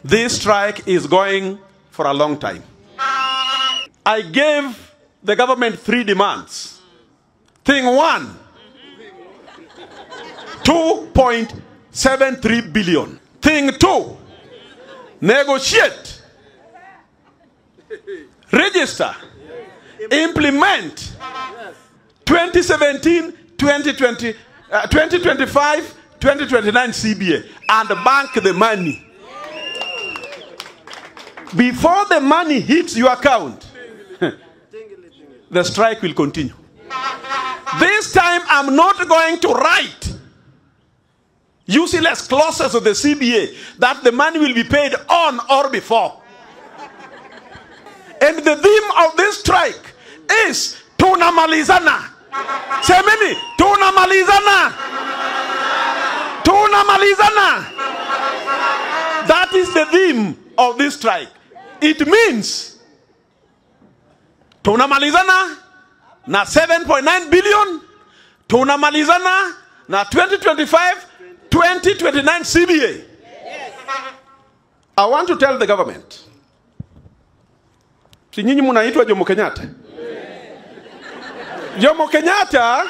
This strike is going for a long time. I gave the government 3 demands. Thing 1, 2.73 billion. Thing 2, negotiate, register, implement 2017, 2020, 2025, 2029 CBA and bank the money. Before the money hits your account, the strike will continue. This time I'm not going to write useless clauses of the CBA that the money will be paid on or before. And the theme of this strike is tunamalizana. Semeni, tunamalizana. Tunamalizana. That is the theme of this strike. It means tunamalizana na 7.9 billion, tunamalizana na 2025-2029 CBA. I want to tell the government, si nyinyi munaitwa Jomo Kenyatta? Jomo Kenyatta,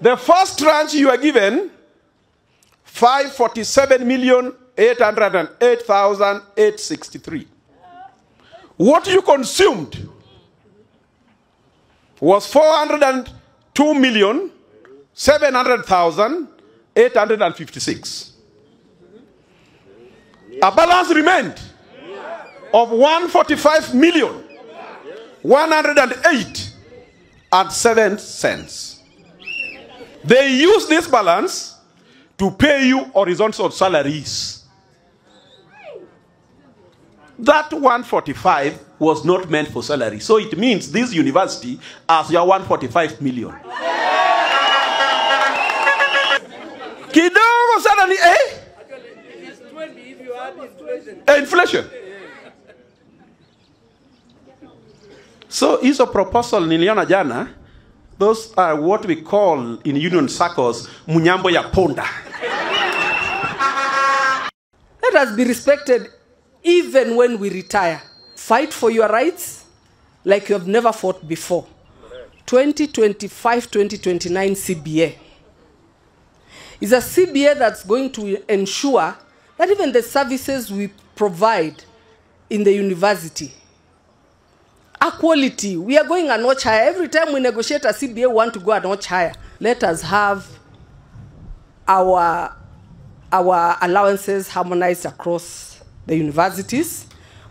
the first tranche you are given 547,808,863. What you consumed was 402,700,856. A balance remained of 145,108.07. They use this balance to pay you horizontal salaries. That 145 was not meant for salary. So it means this university has your 145 million. Kidogo salary, eh? It is 20 if you add inflation. Inflation. So hizo proposal niliona jana, those are what we call in union circles munyambo ya ponda. Let us be respected even when we retire. Fight for your rights like you have never fought before. 2025-2029 CBA is a CBA that's going to ensure that even the services we provide in the university are quality. We are going a notch higher. Every time we negotiate a CBA, we want to go a notch higher. Let us have our allowances harmonized across the universities.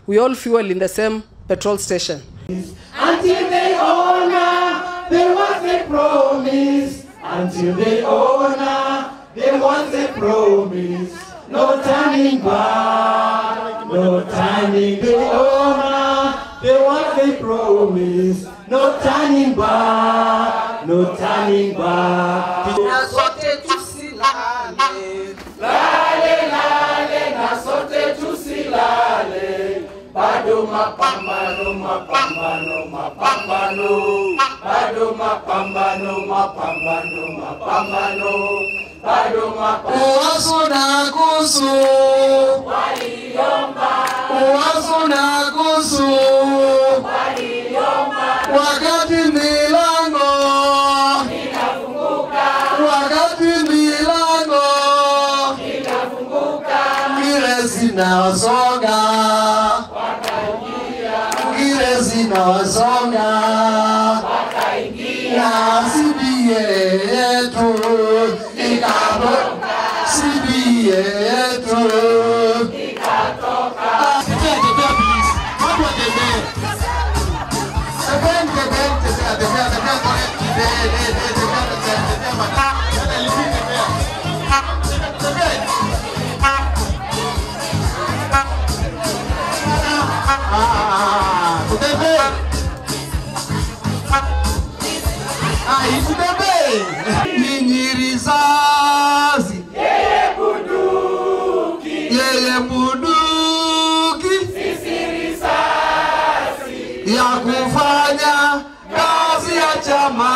We all fuel in the same petrol station. Until they honor, there was a promise. Until they honor, there was a promise. No turning back, no turning. They honor, there was a promise. No turning back, no turning back. Nasote tusilale, Lale, lale, nasote tusilale. Bado mapambano, mapambano, mapambano. Bado mapambano, mapambano, mapambano. Bado mapambano. Uwaso na kusu Waliomba, Uwaso na kusu waliomba, wakati milango inafunguka, wakati milango inafunguka. ngire zinawasonga ngire zinawasonga Wakaingia, na CBA yetu ikatoka CBA yetu ikatoka. Ninyirizazi Yeye bunduki, yeye bunduki sisi risasi. ya kufanya kazi ya chama.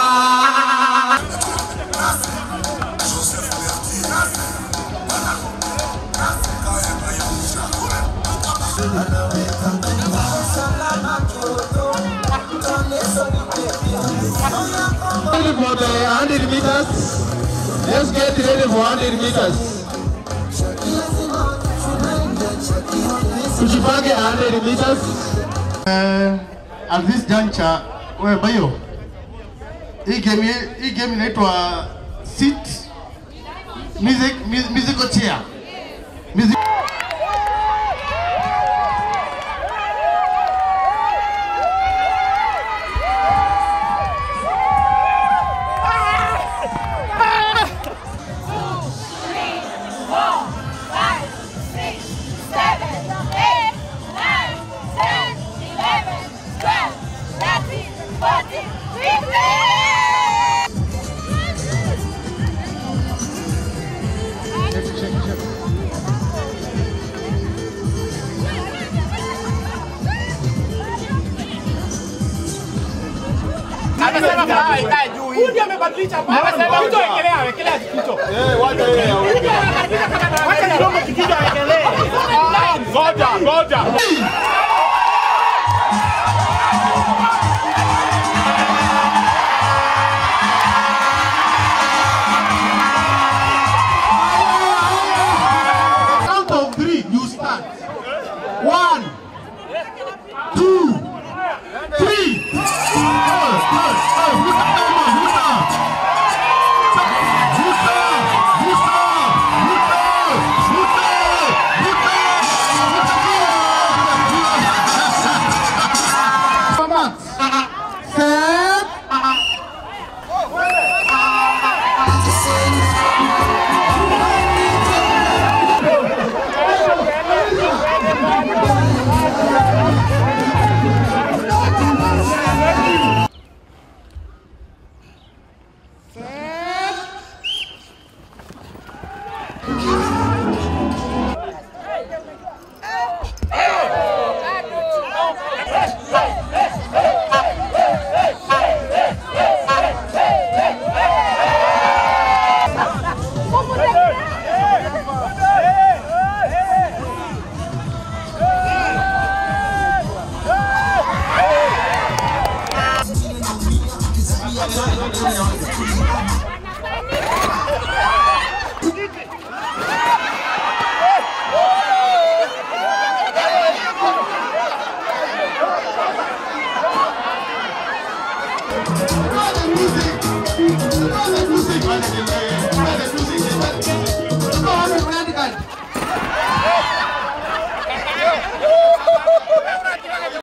For the 100 meters, let's get ready for 100 meters. Tujipange 100 meters. At this juncture, wewe bayo. Hii game inaitwa sit musical chair. Music. Huyu amebadilisha baba. Kitu wekelea kitu. Wacha yeye aweke. Wacha kidogo kitu wekelea. Ngoja. Count of 3.